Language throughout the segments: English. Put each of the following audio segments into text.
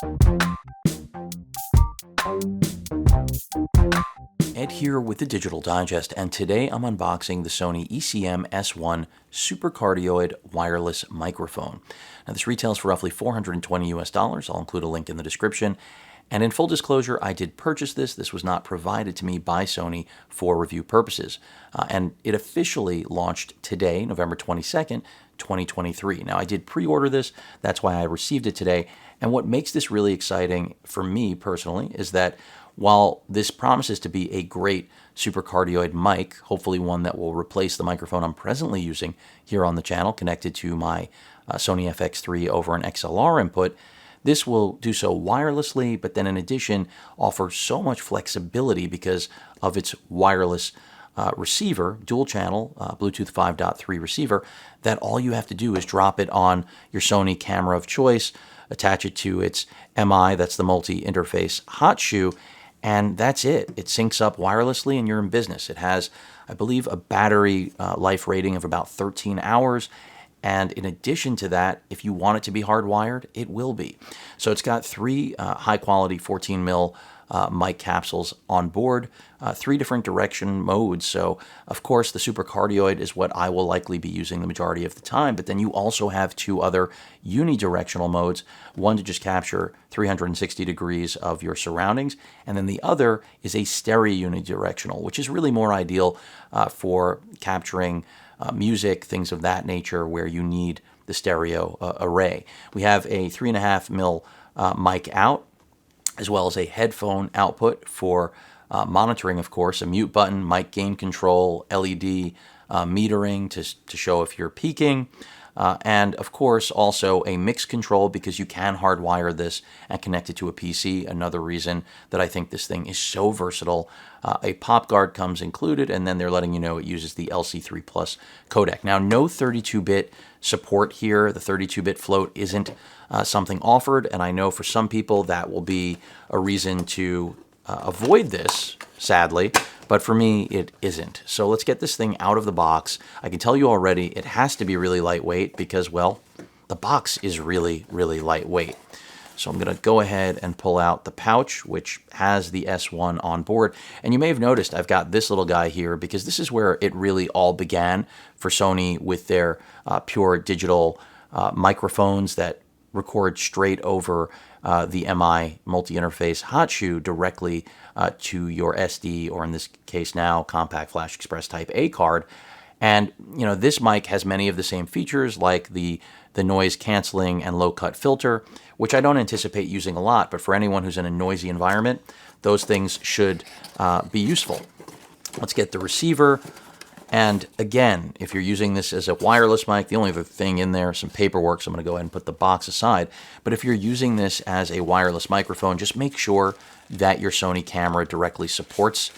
Ed here with the Digital Digest, and today I'm unboxing the Sony ECM-S1 supercardioid wireless microphone. Now this retails for roughly $420 US. I'll include a link in the description. And in full disclosure, I did purchase this. This was not provided to me by Sony for review purposes. And it officially launched today, November 22nd, 2023. Now I did pre-order this. That's why I received it today. And what makes this really exciting for me personally is that while this promises to be a great supercardioid mic, hopefully one that will replace the microphone I'm presently using here on the channel, connected to my Sony FX3 over an XLR input, this will do so wirelessly, but then in addition offer so much flexibility because of its wireless receiver, dual channel, Bluetooth 5.3 receiver, that all you have to do is drop it on your Sony camera of choice, attach it to its MI, that's the multi-interface hot shoe, and that's it. It syncs up wirelessly and you're in business. It has, I believe, a battery life rating of about 13 hours. And in addition to that, if you want it to be hardwired, it will be. So it's got three high-quality 14 mil mic capsules on board, three different direction modes. So, of course, the supercardioid is what I will likely be using the majority of the time, but then you also have two other unidirectional modes, one to just capture 360 degrees of your surroundings, and then the other is a stereo unidirectional, which is really more ideal for capturing music, things of that nature, where you need the stereo array. We have a 3.5 mil mic out, as well as a headphone output for monitoring, of course, a mute button, mic gain control, LED metering to show if you're peaking, and of course also a mix control because you can hardwire this and connect it to a PC. Another reason that I think this thing is so versatile. A pop guard comes included, and then they're letting you know it uses the LC3 Plus codec. Now, no 32-bit support here. The 32-bit float isn't something offered, and I know for some people that will be a reason to avoid this, sadly, but for me it isn't. So let's get this thing out of the box. I can tell you already it has to be really lightweight because, well, the box is really, really lightweight. So I'm going to go ahead and pull out the pouch, which has the S1 on board. And you may have noticed I've got this little guy here because this is where it really all began for Sony with their pure digital microphones that record straight over the MI multi-interface hot shoe directly to your SD, or in this case now, Compact Flash Express Type A card. And, you know, this mic has many of the same features like the noise canceling and low cut filter, which I don't anticipate using a lot, but for anyone who's in a noisy environment, those things should be useful. Let's get the receiver. And again, if you're using this as a wireless mic, the only other thing in there, some paperwork, so I'm going to go ahead and put the box aside. But if you're using this as a wireless microphone, just make sure that your Sony camera directly supports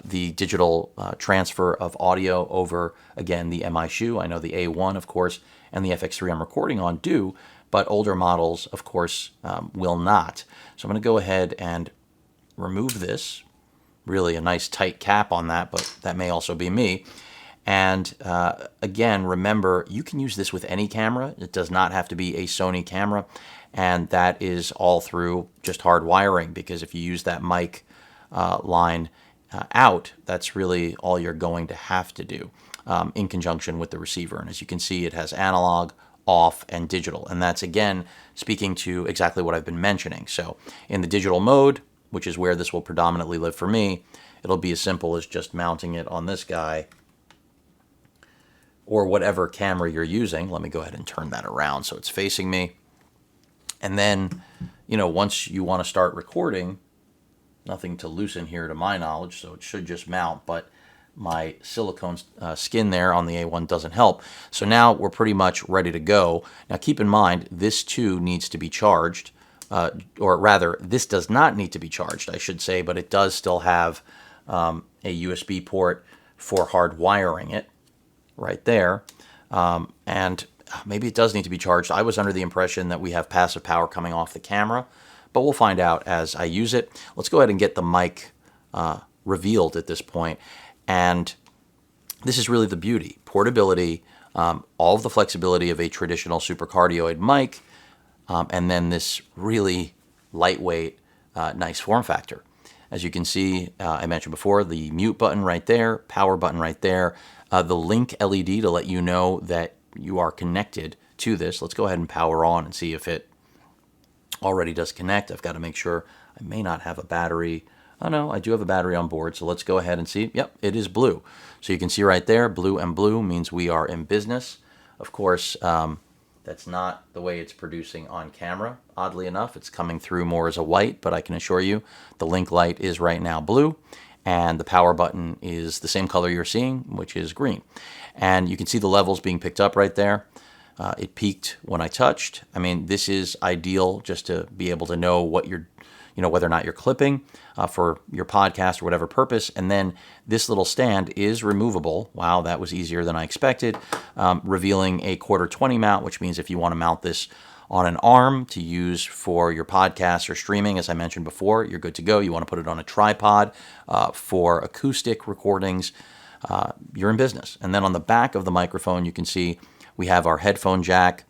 the digital transfer of audio over, again, the MI shoe. I know the A1, of course, and the FX3 I'm recording on do, but older models, of course, will not. So I'm going to go ahead and remove this. Really a nice tight cap on that, but that may also be me. And again, remember, you can use this with any camera. It does not have to be a Sony camera, and that is all through just hard wiring, because if you use that mic line out, that's really all you're going to have to do in conjunction with the receiver. And as you can see, it has analog, off, and digital. And that's, again, speaking to exactly what I've been mentioning. So in the digital mode, which is where this will predominantly live for me, it'll be as simple as just mounting it on this guy or whatever camera you're using. Let me go ahead and turn that around so it's facing me. And then, you know, once you want to start recording, nothing to loosen here to my knowledge, so it should just mount, but my silicone skin there on the A1 doesn't help. So now we're pretty much ready to go. Now keep in mind, this too needs to be charged. Or rather, this does not need to be charged, I should say, but it does still have a USB port for hard wiring it right there. And maybe it does need to be charged. I was under the impression that we have passive power coming off the camera, but we'll find out as I use it. Let's go ahead and get the mic revealed at this point. And this is really the beauty. Portability, all of the flexibility of a traditional supercardioid mic, and then this really lightweight, nice form factor. As you can see, I mentioned before, the mute button right there, power button right there, the link LED to let you know that you are connected to this. Let's go ahead and power on and see if it already does connect. I've got to make sure. I may not have a battery. Oh no, I do have a battery on board, so let's go ahead and see. Yep, it is blue. So you can see right there, blue and blue means we are in business. Of course, that's not the way it's producing on camera. Oddly enough, it's coming through more as a white, but I can assure you the link light is right now blue, and the power button is the same color you're seeing, which is green. And you can see the levels being picked up right there. It peaked when I touched. I mean, this is ideal just to be able to know what you're, whether or not you're clipping for your podcast or whatever purpose. And then this little stand is removable. Wow, that was easier than I expected. Revealing a 1/4-20 mount, which means if you want to mount this on an arm to use for your podcast or streaming, as I mentioned before, you're good to go. You want to put it on a tripod for acoustic recordings, you're in business. And then on the back of the microphone, you can see we have our headphone jack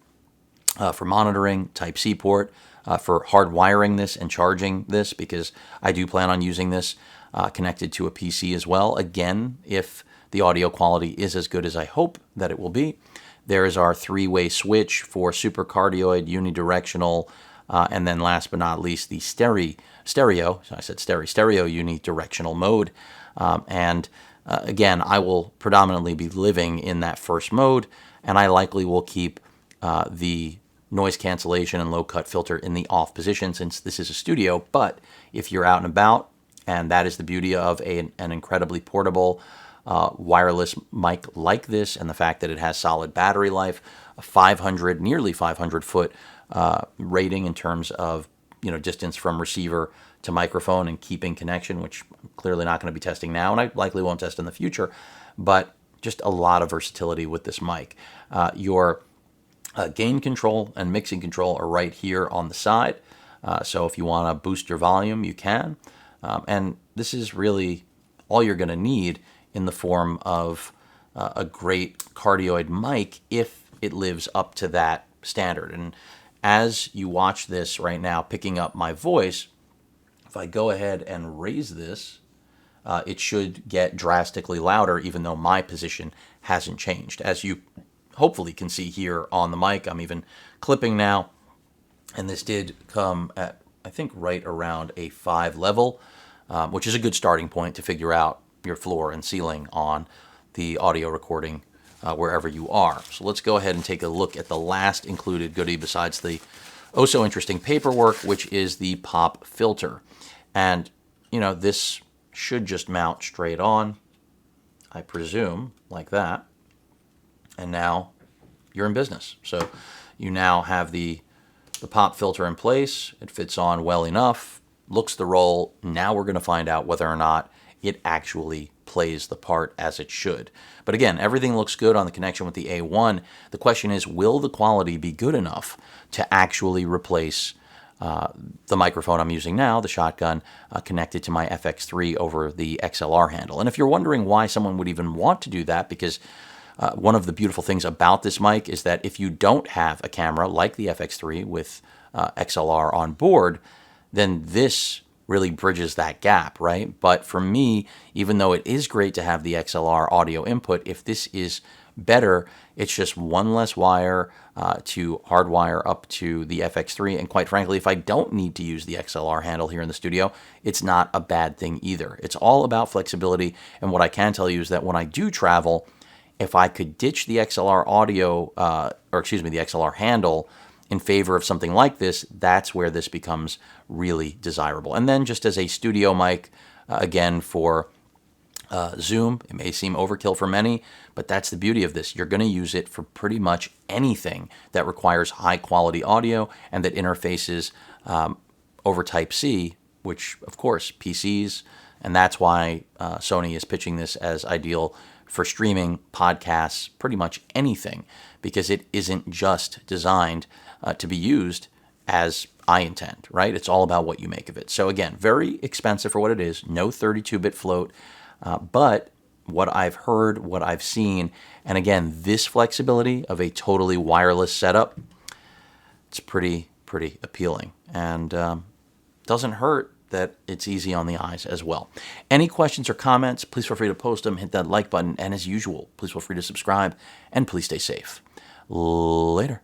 for monitoring, Type-C port for hard wiring this and charging this, because I do plan on using this connected to a PC as well. Again, if the audio quality is as good as I hope that it will be. There is our 3-way switch for supercardioid, unidirectional, and then last but not least, the stereo unidirectional mode. Again, I will predominantly be living in that first mode, and I likely will keep the noise cancellation and low cut filter in the off position since this is a studio. But if you're out and about, and that is the beauty of an incredibly portable wireless mic like this, and the fact that it has solid battery life, a nearly 500 foot rating in terms of distance from receiver to microphone and keeping connection, which I'm clearly not going to be testing now, and I likely won't test in the future, but just a lot of versatility with this mic. Your gain control and mixing control are right here on the side, so if you want to boost your volume, you can, and this is really all you're going to need in the form of a great cardioid mic if it lives up to that standard. And as you watch this right now, picking up my voice, if I go ahead and raise this, it should get drastically louder, even though my position hasn't changed. As you hopefully can see here on the mic, I'm even clipping now, and this did come at, I think, right around a 5 level, which is a good starting point to figure out your floor and ceiling on the audio recording wherever you are. So let's go ahead and take a look at the last included goodie besides the so interesting paperwork, which is the pop filter. And this should just mount straight on, I presume, like that. And now you're in business. So you now have the pop filter in place. It fits on well enough, looks the role. Now we're going to find out whether or not it actually plays the part as it should. But again, everything looks good on the connection with the A1. The question is, will the quality be good enough to actually replace the microphone I'm using now, the shotgun, connected to my FX3 over the XLR handle? And if you're wondering why someone would even want to do that, because one of the beautiful things about this mic is that if you don't have a camera like the FX3 with XLR on board, then this really bridges that gap, right? But for me, even though it is great to have the XLR audio input, if this is better, it's just one less wire to hardwire up to the FX3. And quite frankly, if I don't need to use the XLR handle here in the studio, it's not a bad thing either. It's all about flexibility. And what I can tell you is that when I do travel, if I could ditch the XLR audio, the XLR handle in favor of something like this, that's where this becomes really desirable. And then just as a studio mic, again, for Zoom, it may seem overkill for many, but that's the beauty of this. You're going to use it for pretty much anything that requires high quality audio and that interfaces over Type-C, which of course PCs, and that's why Sony is pitching this as ideal for streaming, podcasts, pretty much anything, because it isn't just designed to be used as I intend, right? It's all about what you make of it. So again, very expensive for what it is, no 32-bit float, but what I've heard, what I've seen, and again, this flexibility of a totally wireless setup, it's pretty appealing. And doesn't hurt that it's easy on the eyes as well. Any questions or comments, please feel free to post them, hit that like button, and as usual, please feel free to subscribe, and please stay safe. Later.